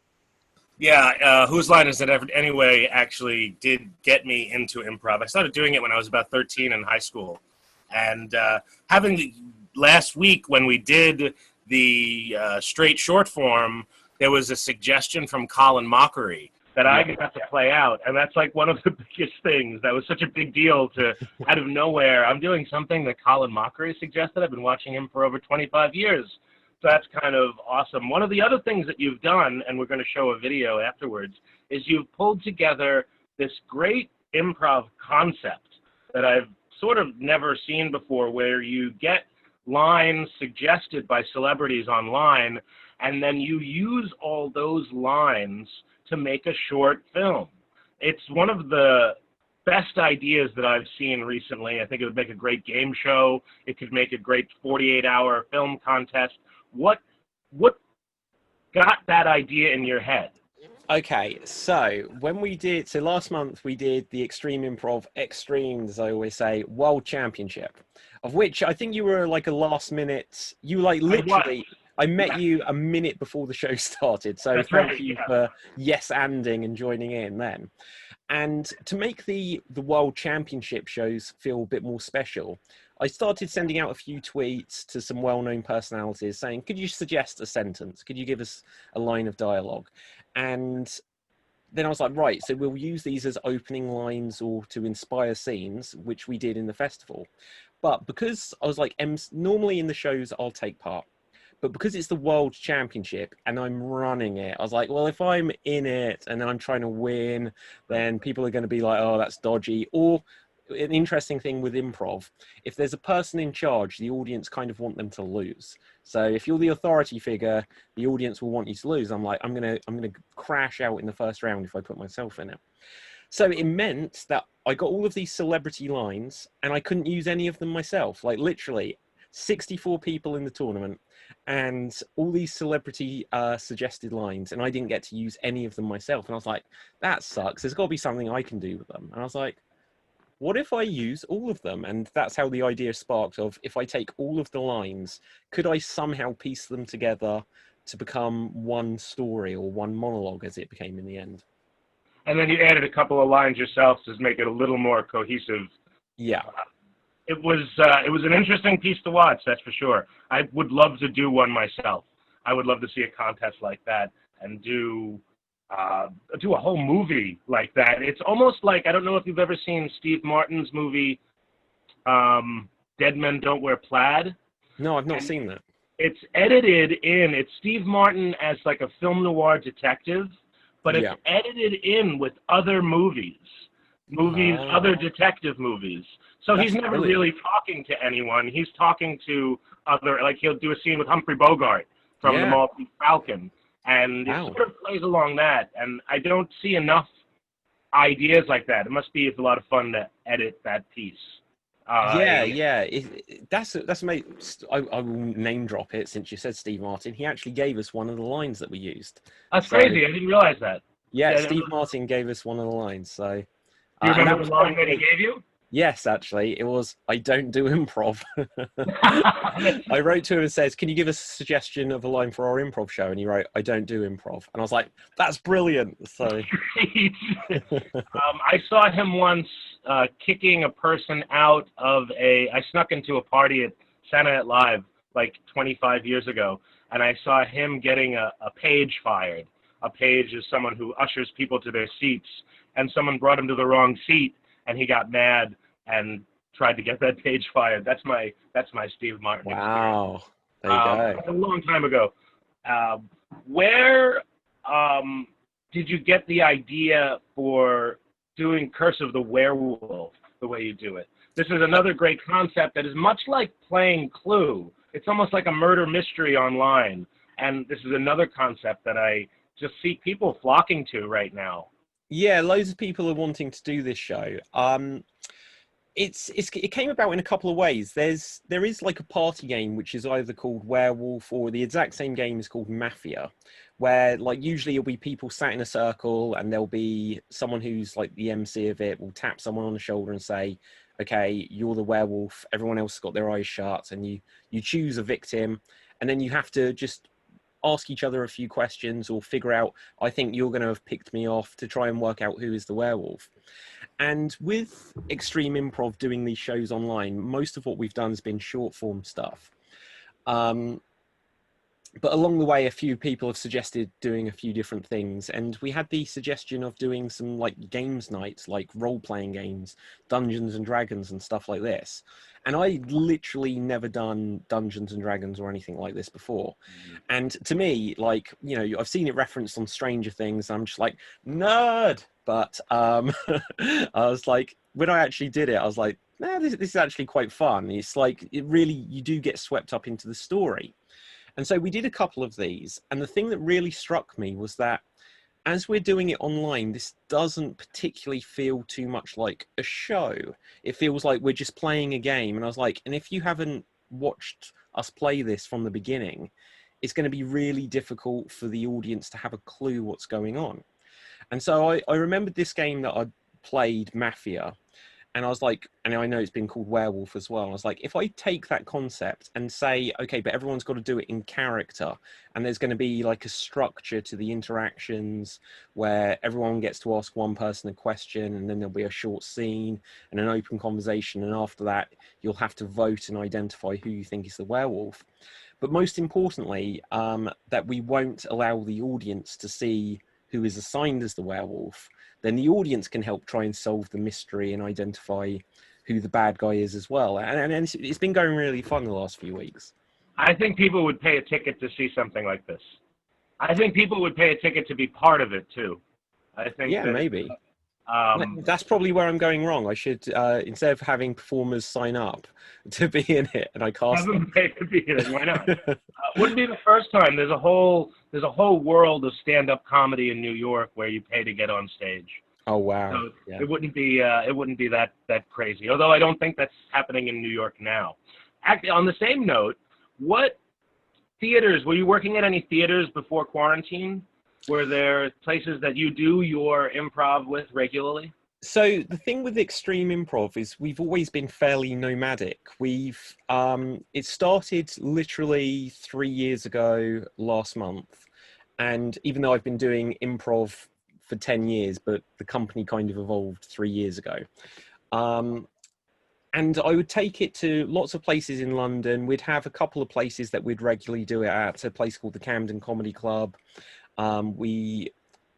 Speaker 1: Yeah, Whose Line Is It Anyway actually did get me into improv. I started doing it when I was about 13 in high school. And last week when we did the straight short form, there was a suggestion from Colin Mockery that I got to play out. And that's like one of the biggest things. That was such a big deal to, out of nowhere, I'm doing something that Colin Mockery suggested. I've been watching him for over 25 years. So that's kind of awesome. One of the other things that you've done, and we're going to show a video afterwards, is you've pulled together this great improv concept that I've sort of never seen before, where you get lines suggested by celebrities online, and then you use all those lines to make a short film. It's one of the
Speaker 5: best ideas that I've seen recently. I think it would make a great game show. It could make a great 48-hour film contest. What got that idea in your head?
Speaker 4: Okay, so last month we did the Extreme Improv Extremes, as I always say, World Championship, of which I think you were like a last minute, I met you a minute before the show started, so
Speaker 5: That's
Speaker 4: thank
Speaker 5: right,
Speaker 4: you
Speaker 5: yeah.
Speaker 4: for yes-anding and joining in then. And to make the World Championship shows feel a bit more special, I started sending out a few tweets to some well-known personalities saying, could you suggest a sentence? Could you give us a line of dialogue? And then I was like, right, so we'll use these as opening lines or to inspire scenes, which we did in the festival. But because I was like, normally in the shows I'll take part, but because it's the World Championship and I'm running it, I was like, well, if I'm in it and I'm trying to win, then people are going to be like, oh, that's dodgy. Or an interesting thing with improv, if there's a person in charge, the audience kind of want them to lose. So if you're the authority figure, the audience will want you to lose. I'm like, I'm gonna crash out in the first round if I put myself in it. So it meant that I got all of these celebrity lines and I couldn't use any of them myself. Like literally 64 people in the tournament and all these celebrity suggested lines, and I didn't get to use any of them myself. And I was like, that sucks. There's got to be something I can do with them. And I was like, what if I use all of them? And that's how the idea sparked of, if I take all of the lines, could I somehow piece them together to become one story or one monologue, as it became in the end?
Speaker 5: And then you added a couple of lines yourself to make it a little more cohesive.
Speaker 4: Yeah.
Speaker 5: It was an interesting piece to watch, that's for sure. I would love to do one myself. I would love to see a contest like that and do a whole movie like that. It's almost like, I don't know if you've ever seen Steve Martin's movie, Dead Men Don't Wear Plaid.
Speaker 4: No, I've not seen that.
Speaker 5: It's edited in, it's Steve Martin as like a film noir detective, but it's edited in with other movies, other detective movies. So he's never really talking to anyone. He's talking to other, like he'll do a scene with Humphrey Bogart from The Maltese Falcon. And it sort of plays along that. And I don't see enough ideas like that. It must be a lot of fun to edit that piece. That's
Speaker 4: amazing. I will name drop it since you said Steve Martin. He actually gave us one of the lines that we used.
Speaker 5: That's crazy. I didn't realize that.
Speaker 4: Yeah, Steve Martin gave us one of the lines. So
Speaker 5: do you remember the line that he gave you?
Speaker 4: Yes, actually, it was, I don't do improv. I wrote to him and says, can you give us a suggestion of a line for our improv show? And he wrote, I don't do improv. And I was like, that's brilliant. So
Speaker 5: I saw him once kicking a person out of I snuck into a party at Saturday Night Live like 25 years ago, and I saw him getting a page fired. A page is someone who ushers people to their seats, and someone brought him to the wrong seat, and he got mad and tried to get that page fired. That's my Steve Martin
Speaker 4: Wow.
Speaker 5: experience.
Speaker 4: There you go.
Speaker 5: A long time ago. Where did you get the idea for doing Curse of the Werewolf the way you do it? This is another great concept that is much like playing Clue. It's almost like a murder mystery online. And this is another concept that I just see people flocking to right now.
Speaker 4: Yeah, loads of people are wanting to do this show. It came about in a couple of ways. There is like a party game which is either called Werewolf, or the exact same game is called Mafia, where like usually it'll be people sat in a circle and there'll be someone who's like the MC of it will tap someone on the shoulder and say, okay, you're the werewolf, everyone else has got their eyes shut, and you choose a victim, and then you have to just ask each other a few questions or figure out, I think you're going to have picked me off, to try and work out who is the werewolf. And with Extreme Improv doing these shows online, most of what we've done has been short form stuff. But along the way, a few people have suggested doing a few different things. And we had the suggestion of doing some like games nights, like role-playing games, Dungeons and Dragons and stuff like this. And I literally never done Dungeons and Dragons or anything like this before. And to me, like, you know, I've seen it referenced on Stranger Things. And I'm just like, nerd. But I was like, when I actually did it, I was like, nah, this is actually quite fun. It's like, you do get swept up into the story. And so we did a couple of these, and the thing that really struck me was that as we're doing it online, this doesn't particularly feel too much like a show. It feels like we're just playing a game. And I was like, and if you haven't watched us play this from the beginning, it's going to be really difficult for the audience to have a clue what's going on. And so I remembered this game that I played, Mafia, and I was like, and I know it's been called Werewolf as well. I was like, if I take that concept and say, okay, but everyone's got to do it in character, and there's going to be like a structure to the interactions where everyone gets to ask one person a question, and then there'll be a short scene and an open conversation, and after that, you'll have to vote and identify who you think is the werewolf. But most importantly, that we won't allow the audience to see who is assigned as the werewolf. Then the audience can help try and solve the mystery and identify who the bad guy is as well. And it's been going really fun the last few weeks.
Speaker 5: I think people would pay a ticket to see something like this. I think people would pay a ticket to be part of it too. I think
Speaker 4: Yeah,
Speaker 5: that,
Speaker 4: maybe. That's probably where I'm going wrong. I should, instead of having performers sign up to be in it, and I cast
Speaker 5: have them
Speaker 4: them.
Speaker 5: pay to be in it. Why not? Wouldn't be the first time. There's a whole world of stand-up comedy in New York where you pay to get on stage.
Speaker 4: Oh wow!
Speaker 5: So
Speaker 4: Yeah.
Speaker 5: it wouldn't be that crazy. Although I don't think that's happening in New York now. Actually, on the same note, what theaters were you working at? Any theaters before quarantine? Were there places that you do your improv with regularly?
Speaker 4: So the thing with extreme improv is we've always been fairly nomadic. It started literally 3 years ago last month. And even though I've been doing improv for 10 years, but the company kind of evolved 3 years ago. And I would take it to lots of places in London. We'd have a couple of places that we'd regularly do it at, a place called the Camden Comedy Club. We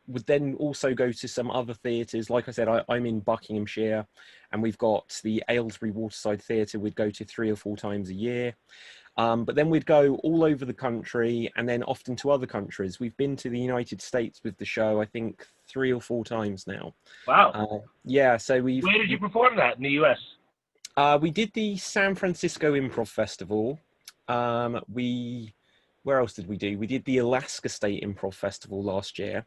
Speaker 4: would then also go to some other theatres. Like I said, I'm in Buckinghamshire, and we've got the Aylesbury Waterside Theatre we'd go to 3 or 4 times a year. But then we'd go all over the country, and then often to other countries. We've been to the United States with the show, I think 3 or 4 times now.
Speaker 5: Wow.
Speaker 4: Yeah, so
Speaker 5: Where did you perform that in the U.S.?
Speaker 4: We did the San Francisco Improv Festival. Where else did we do? We did the Alaska State Improv Festival last year.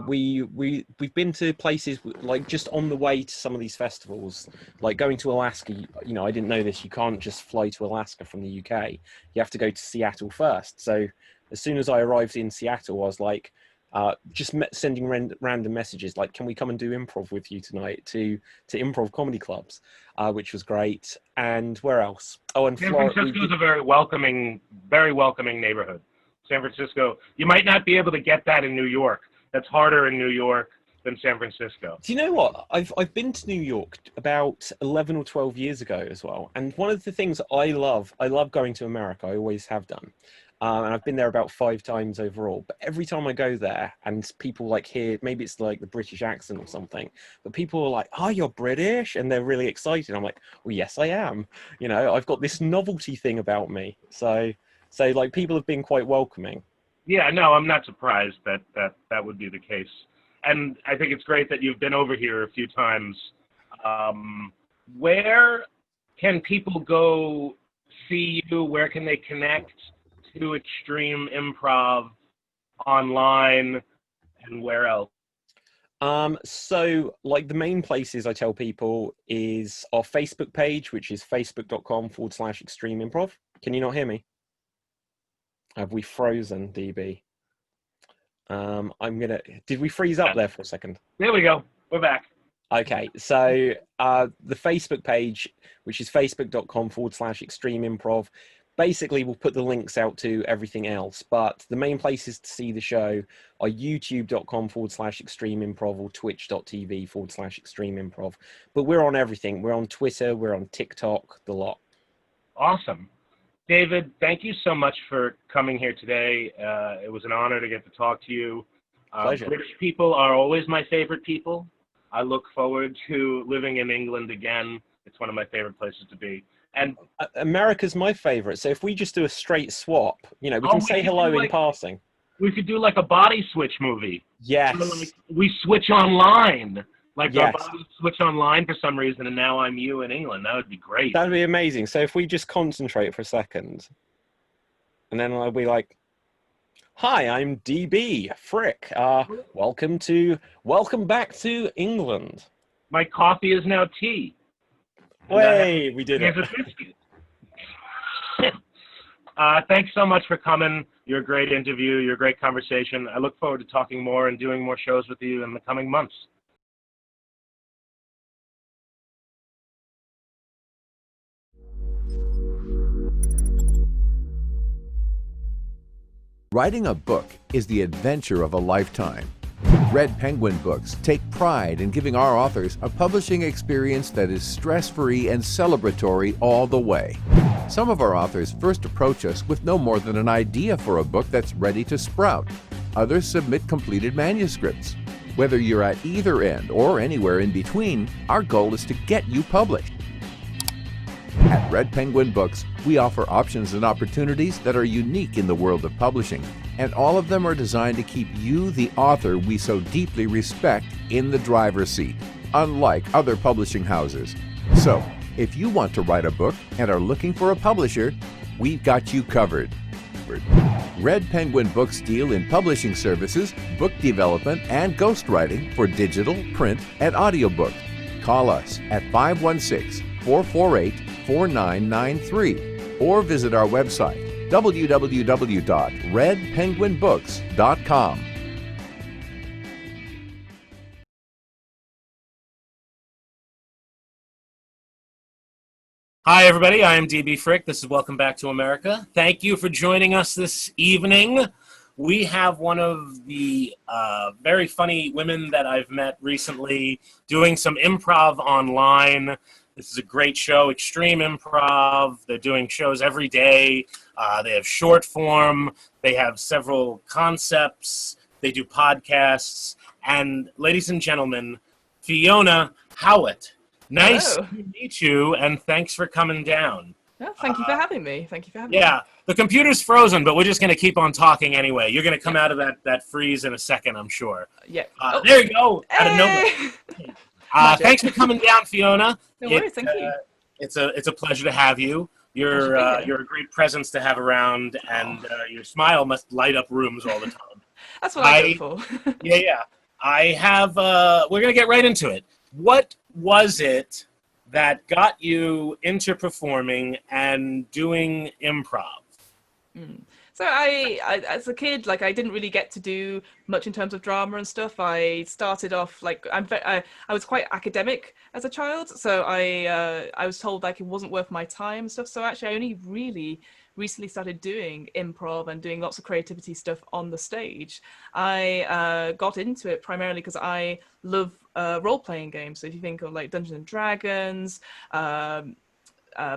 Speaker 4: We've been to places like just on the way to some of these festivals, like going to Alaska. You know, I didn't know this. You can't just fly to Alaska from the UK. You have to go to Seattle first. So as soon as I arrived in Seattle, I was like, sending random messages like, can we come and do improv with you tonight to improv comedy clubs, which was great. And where else? Oh, and
Speaker 5: San
Speaker 4: Florida.
Speaker 5: Francisco is a very welcoming neighborhood. San Francisco, you might not be able to get that in New York. That's harder in New York than San Francisco.
Speaker 4: Do you know what? I've been to New York about 11 or 12 years ago as well. And one of the things I love going to America. I always have done. And I've been there about 5 times overall. But every time I go there and people like hear, maybe it's like the British accent or something, but people are like, oh, you're British? And they're really excited. I'm like, well, yes, I am. You know, I've got this novelty thing about me. So like people have been quite welcoming.
Speaker 5: Yeah, no, I'm not surprised that would be the case. And I think it's great that you've been over here a few times. Where can people go see you? Where can they connect to Extreme Improv online, and where else?
Speaker 4: So like the main places I tell people is our Facebook page, which is facebook.com/Extreme Improv. Can you not hear me? Have we frozen, DB? Did we freeze up there for a second?
Speaker 5: There we go. We're back.
Speaker 4: Okay, so the Facebook page, which is facebook.com/Extreme Improv, basically we'll put the links out to everything else, but the main places to see the show are youtube.com/Extreme Improv or twitch.tv/Extreme Improv. But we're on everything. We're on Twitter, we're on TikTok, the lot.
Speaker 5: Awesome. David, thank you so much for coming here today. It was an honor to get to talk to you.
Speaker 4: Pleasure.
Speaker 5: British people are always my favorite people. I look forward to living in England again. It's one of my favorite places to be. And
Speaker 4: America's my favorite. So if we just do a straight swap, you know, we can say hello in passing.
Speaker 5: We could do like a body switch movie.
Speaker 4: Yes.
Speaker 5: Like we switch online. Like
Speaker 4: yes.
Speaker 5: our bodies switch online for some reason, and now I'm you in England. That would be great.
Speaker 4: That'd be amazing. So if we just concentrate for a second, and then I'll be like, Hi, I'm DB Frick. Welcome back to England.
Speaker 5: My coffee is now tea.
Speaker 4: Way, we did it.
Speaker 5: Here's a biscuit. Thanks so much for coming. You're a great interview. You're a great conversation. I look forward to talking more and doing more shows with you in the coming months.
Speaker 6: Writing a book is the adventure of a lifetime. Red Penguin Books take pride in giving our authors a publishing experience that is stress-free and celebratory all the way. Some of our authors first approach us with no more than an idea for a book that's ready to sprout. Others submit completed manuscripts. Whether you're at either end or anywhere in between, our goal is to get you published. At Red Penguin Books, we offer options and opportunities that are unique in the world of publishing, and all of them are designed to keep you, the author we so deeply respect, in the driver's seat, unlike other publishing houses. So, if you want to write a book and are looking for a publisher, we've got you covered. Red Penguin Books deal in publishing services, book development, and ghostwriting for digital, print, and audiobook. Call us at 516-448-4993 or visit our website www.redpenguinbooks.com.
Speaker 1: Hi, everybody. I am DB Frick. This is Welcome Back to America. Thank you for joining us this evening. We have one of the very funny women that I've met recently doing some improv online. This is a great show, Extreme Improv. They're doing shows every day. They have short form. They have several concepts. They do podcasts. And ladies and gentlemen, Fiona Howat. Nice
Speaker 7: Hello.
Speaker 1: to meet you, and thanks for coming down.
Speaker 7: Yeah, thank you for having me. Thank you for having me.
Speaker 1: Yeah, the computer's frozen, but we're just going to keep on talking anyway. You're going to come out of that freeze in a second, I'm sure.
Speaker 7: Yeah.
Speaker 1: There you go, out of nowhere.
Speaker 7: Hey!
Speaker 1: Thanks for coming down, Fiona.
Speaker 7: No worries, thank you.
Speaker 1: It's a pleasure to have you. You're a great presence to have around, and your smile must light up rooms all the time.
Speaker 7: That's what I go for.
Speaker 1: Yeah. I have. We're gonna get right into it. What was it that got you into performing and doing improv?
Speaker 7: So I, as a kid, like I didn't really get to do much in terms of drama and stuff. I started off like I was quite academic as a child, so I was told like it wasn't worth my time and stuff. So actually, I only really recently started doing improv and doing lots of creativity stuff on the stage. I got into it primarily because I love role-playing games. So if you think of like Dungeons and Dragons,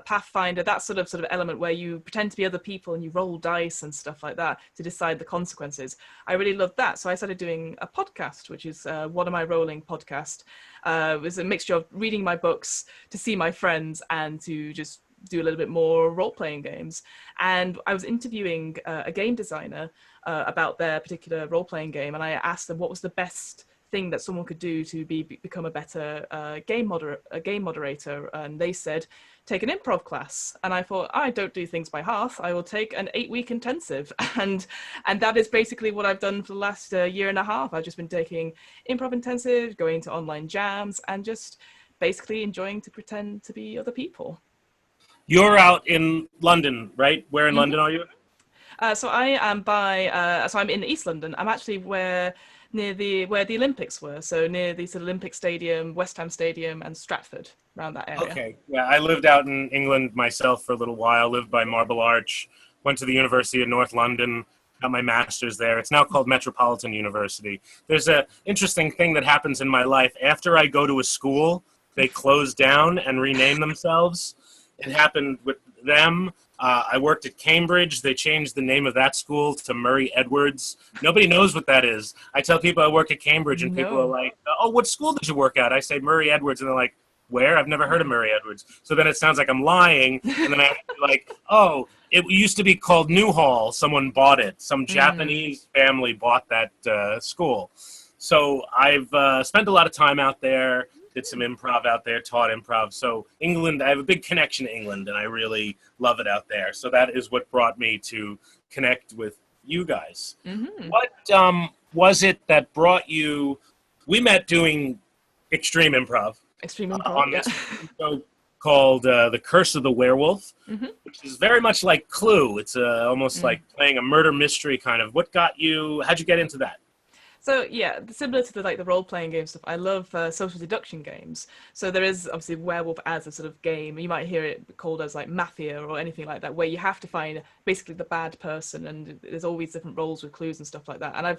Speaker 7: Pathfinder, that sort of element where you pretend to be other people and you roll dice and stuff like that to decide the consequences. I really loved that. So I started doing a podcast, which is What Am I Rolling podcast. It was a mixture of reading my books to see my friends and to just do a little bit more role-playing games. And I was interviewing a game designer about their particular role-playing game, and I asked them what was the best thing that someone could do to become a better game moderator, and they said take an improv class. And I thought, I don't do things by half. I will take an 8-week intensive, and that is basically what I've done for the last year and a half. I've just been taking improv intensive, going to online jams, and just basically enjoying to pretend to be other people.
Speaker 1: You're out in London, right? Where in London are you?
Speaker 7: So I am so I'm in East London. I'm actually where the Olympics were. So near the sort of Olympic Stadium, West Ham Stadium, and Stratford, around that area.
Speaker 1: Okay. Yeah, I lived out in England myself for a little while. Lived by Marble Arch. Went to the University of North London. Got my master's there. It's now called Metropolitan University. There's an interesting thing that happens in my life. After I go to a school, they close down and rename themselves. It happened with them. I worked at Cambridge. They changed the name of that school to Murray Edwards. Nobody knows what that is. I tell people I work at Cambridge, and people are like, oh, what school did you work at? I say Murray Edwards, and they're like, where? I've never heard of Murray Edwards. So then it sounds like I'm lying, and then I have to be like, oh, it used to be called Newhall. Someone bought it. Some Japanese family bought that school. So I've spent a lot of time out there. Did some improv out there, taught improv. So England, I have a big connection to England, and I really love it out there. So that is what brought me to connect with
Speaker 5: you guys.
Speaker 7: Mm-hmm.
Speaker 5: What was it that brought you? We met doing Extreme Improv
Speaker 7: Extreme Improv,
Speaker 5: on
Speaker 7: yeah.
Speaker 5: this show called The Curse of the Werewolf,
Speaker 7: Mm-hmm.
Speaker 5: which is very much like Clue. It's almost like playing a murder mystery kind of. What got you? How'd you get into that?
Speaker 7: So yeah, similar to the role-playing game stuff, I love social deduction games. So there is obviously werewolf as a sort of game. You might hear it called as like Mafia or anything like that, where you have to find basically the bad person, and there's always different roles with clues and stuff like that. And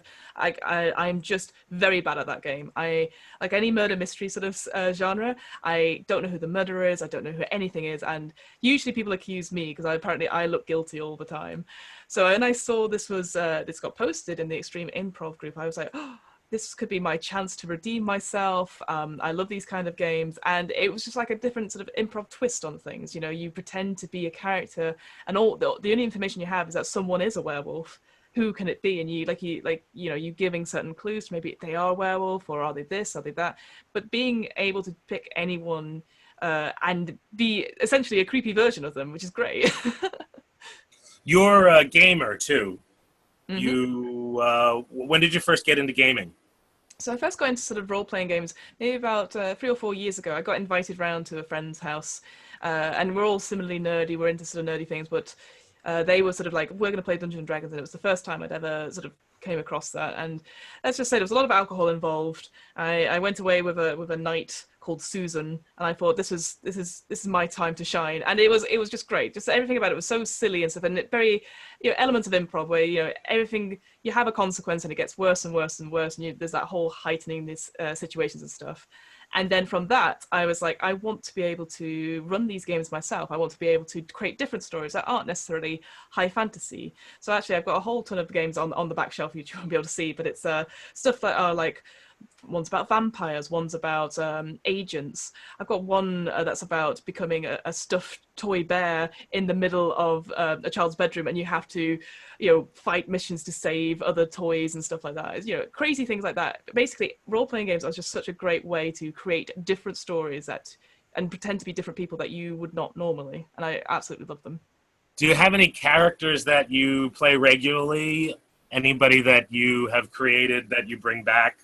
Speaker 7: I'm just very bad at that game. I like any murder mystery sort of genre. I don't know who the murderer is. I don't know who anything is, and usually people accuse me because I look guilty all the time. So when I saw this got posted in the Extreme Improv group, I was like, oh, this could be my chance to redeem myself. I love these kind of games. And it was just like a different sort of improv twist on things. You know, you pretend to be a character and all the only information you have is that someone is a werewolf. Who can it be? And you giving certain clues to maybe they are a werewolf or are they this, are they that? But being able to pick anyone and be essentially a creepy version of them, which is great.
Speaker 5: You're a gamer too.
Speaker 7: Mm-hmm.
Speaker 5: You when did you first get into gaming?
Speaker 7: So I first got into sort of role-playing games maybe about 3 or 4 years ago. I got invited round to a friend's house, and we're all similarly nerdy. We're into sort of nerdy things, but they were sort of like, we're going to play Dungeons and Dragons, and it was the first time I'd ever sort of came across that. And let's just say there was a lot of alcohol involved. I went away with a knight called Susan, and I thought this is my time to shine. And it was just great. Just everything about it was so silly and stuff, and it very elements of improv where everything, you have a consequence and it gets worse and worse and worse, and there's that whole heightening these situations and stuff. And then from that, I was like, I want to be able to run these games myself. I want to be able to create different stories that aren't necessarily high fantasy. So actually, I've got a whole ton of games on the back shelf you won't be able to see, but it's stuff that are like, one's about vampires, one's about agents. I've got one that's about becoming a stuffed toy bear in the middle of a child's bedroom, and you have to, fight missions to save other toys and stuff like that. It's, crazy things like that. Basically, role-playing games are just such a great way to create different stories and pretend to be different people that you would not normally. And I absolutely love them.
Speaker 5: Do you have any characters that you play regularly? Anybody that you have created that you bring back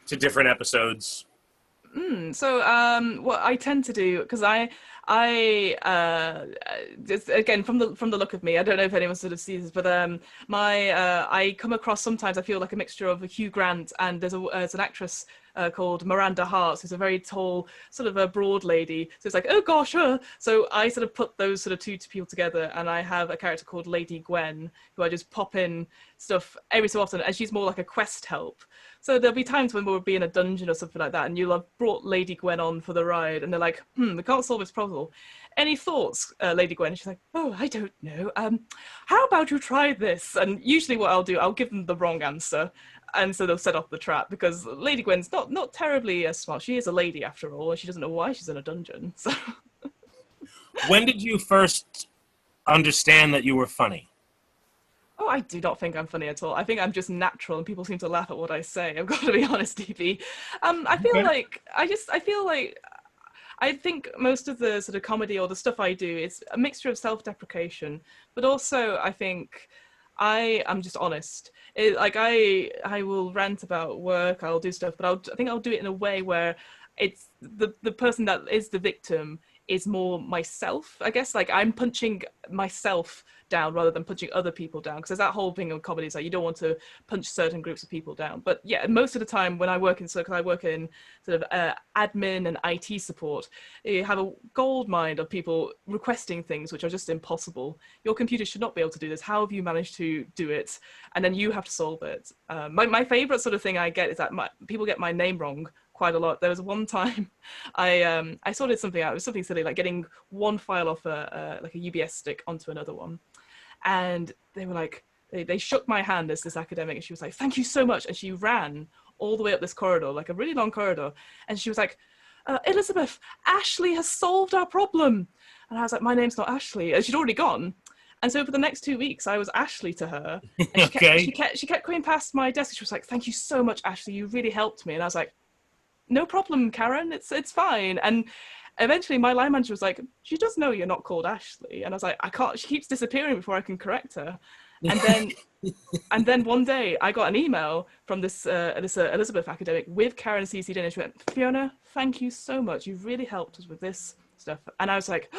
Speaker 5: to different episodes?
Speaker 7: So what I tend to do, because I just, again, from the look of me, I don't know if anyone sort of sees this, but I come across sometimes, I feel like a mixture of Hugh Grant, and there's an actress called Miranda Hart, who's a very tall, sort of a broad lady. So it's like, oh gosh, So I sort of put those sort of two people together, and I have a character called Lady Gwen, who I just pop in stuff every so often, and she's more like a quest help. So there'll be times when we'll be in a dungeon or something like that, and you'll have brought Lady Gwen on for the ride, and they're like, we can't solve this puzzle. Any thoughts, Lady Gwen? And she's like, oh, I don't know. How about you try this? And usually what I'll do, I'll give them the wrong answer. And so they'll set off the trap, because Lady Gwen's not terribly smart. She is a lady after all, and she doesn't know why she's in a dungeon. So,
Speaker 5: when did you first understand that you were funny?
Speaker 7: Oh, I do not think I'm funny at all. I think I'm just natural, and people seem to laugh at what I say. I've got to be honest, DP. I think most of the sort of comedy or the stuff I do is a mixture of self-deprecation, but also I think I am just honest. I will rant about work, I'll do stuff, but I think I'll do it in a way where it's the person that is the victim is more myself, I guess. Like, I'm punching myself down rather than punching other people down, because there's that whole thing of comedy is like you don't want to punch certain groups of people down. But yeah, most of the time when I work in sort of admin and IT support, you have a gold mine of people requesting things which are just impossible. Your computer should not be able to do this. How have you managed to do it? And then you have to solve it. My favorite sort of thing I get is that people get my name wrong quite a lot. There was one time I sorted something out. It was something silly, like getting one file off a UBS stick onto another one. And they were like, they shook my hand as this academic, and she was like, thank you so much. And she ran all the way up this corridor, like a really long corridor. And she was like, Elizabeth, Ashley has solved our problem. And I was like, my name's not Ashley. And she'd already gone. And so for the next 2 weeks, I was Ashley to her. And she kept going past my desk. She was like, thank you so much, Ashley. You really helped me. And I was like, no problem, Karen. It's fine. And eventually my line manager was like, she does know you're not called Ashley. And I was like, I can't, she keeps disappearing before I can correct her. And then one day I got an email from this Elizabeth academic with Karen CC'd in, and she went, "Fiona, thank you so much. You've really helped us with this stuff." And I was like,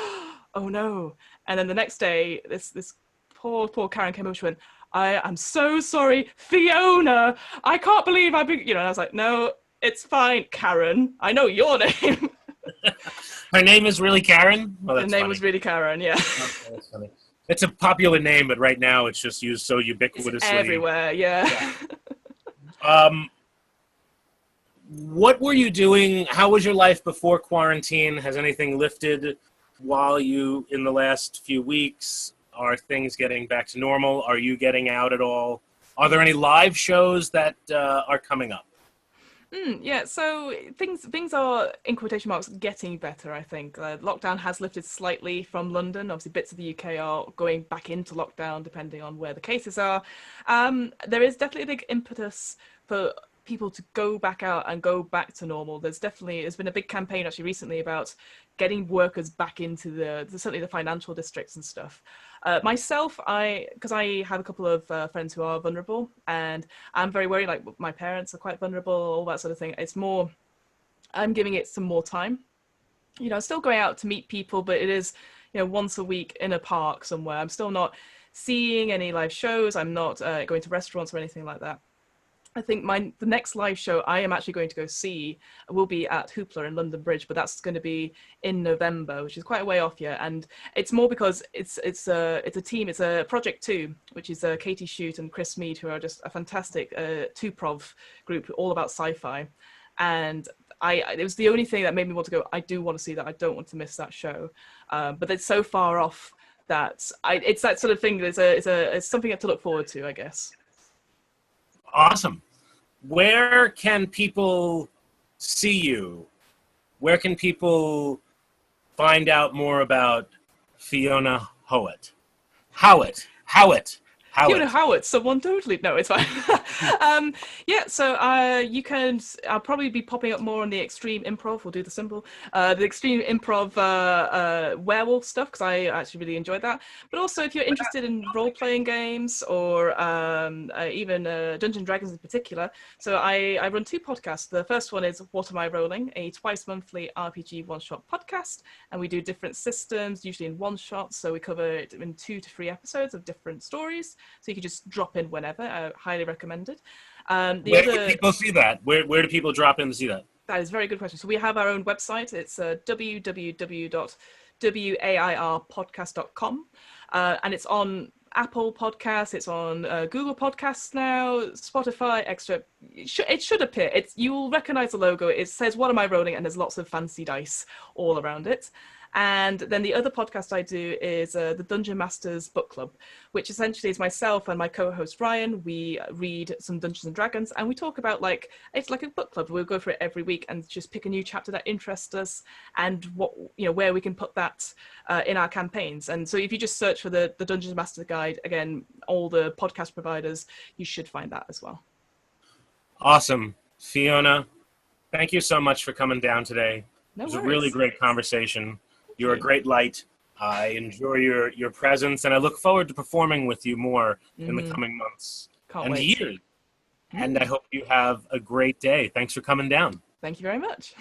Speaker 7: "Oh no!" And then the next day, this poor Karen came up. She went, "I am so sorry, Fiona. I can't believe I've been," And I was like, "No, it's fine, Karen. I know your name."
Speaker 5: Her name is really Karen? Oh,
Speaker 7: The name was really Karen, yeah.
Speaker 5: Okay, that's funny. It's a popular name, but right now it's just used so ubiquitously.
Speaker 7: It's everywhere, yeah.
Speaker 5: What were you doing? How was your life before quarantine? Has anything lifted in the last few weeks? Are things getting back to normal? Are you getting out at all? Are there any live shows that are coming up?
Speaker 7: Yeah, so things are, in quotation marks, getting better, I think. Lockdown has lifted slightly from London. Obviously, bits of the UK are going back into lockdown, depending on where the cases are. There is definitely a big impetus for people to go back out and go back to normal. There's been a big campaign actually recently about getting workers back into certainly the financial districts and stuff. Myself, because I have a couple of friends who are vulnerable, and I'm very worried, like my parents are quite vulnerable, all that sort of thing. It's more, I'm giving it some more time. Still going out to meet people, but it is, once a week in a park somewhere. I'm still not seeing any live shows. I'm not going to restaurants or anything like that. I think the next live show I am actually going to go see will be at Hoopla in London Bridge, but that's going to be in November, which is quite a way off yet. And it's more because it's a team. It's a Project 2, which is K.T. Shoot and Chris Mead, who are just a fantastic two-prov group all about sci-fi. And it was the only thing that made me want to go. I do want to see that. I don't want to miss that show. But it's so far off that it's that sort of thing. It's something to look forward to, I guess.
Speaker 5: Awesome. Where can people see you? Where can people find out more about Fiona Howat? Howat.
Speaker 7: Fiona Howat, someone totally. No, it's fine. So I'll probably be popping up more on the Extreme Improv. We'll do the symbol. The Extreme Improv werewolf stuff, because I actually really enjoyed that. But also, if you're interested in role-playing games or even Dungeons & Dragons in particular, so I run two podcasts. The first one is What Am I Rolling, a twice-monthly RPG one-shot podcast, and we do different systems, usually in one-shots, so we cover it in 2 to 3 episodes of different stories. So you can just drop in whenever. Highly recommended.
Speaker 5: Where do people see that? Where do people drop in to see that?
Speaker 7: That is a very good question. So we have our own website. It's www.wairpodcast.com. And it's on Apple Podcasts. It's on Google Podcasts now, Spotify, Extra. It should appear. You'll recognize the logo. It says, "What am I rolling?" And there's lots of fancy dice all around it. And then the other podcast I do is the Dungeon Masters Book Club, which essentially is myself and my co-host Ryan. We read some Dungeons and Dragons, and we talk about it's like a book club. We'll go for it every week and just pick a new chapter that interests us, and where we can put that in our campaigns. And so if you just search for the Dungeons Master Guide, again, all the podcast providers, you should find that as well.
Speaker 5: Awesome, Fiona. Thank you so much for coming down today.
Speaker 7: No worries.
Speaker 5: It was a really great conversation. You're a great light. I enjoy your presence, and I look forward to performing with you more in the coming months and years. And I hope you have a great day. Thanks for coming down.
Speaker 7: Thank you very much.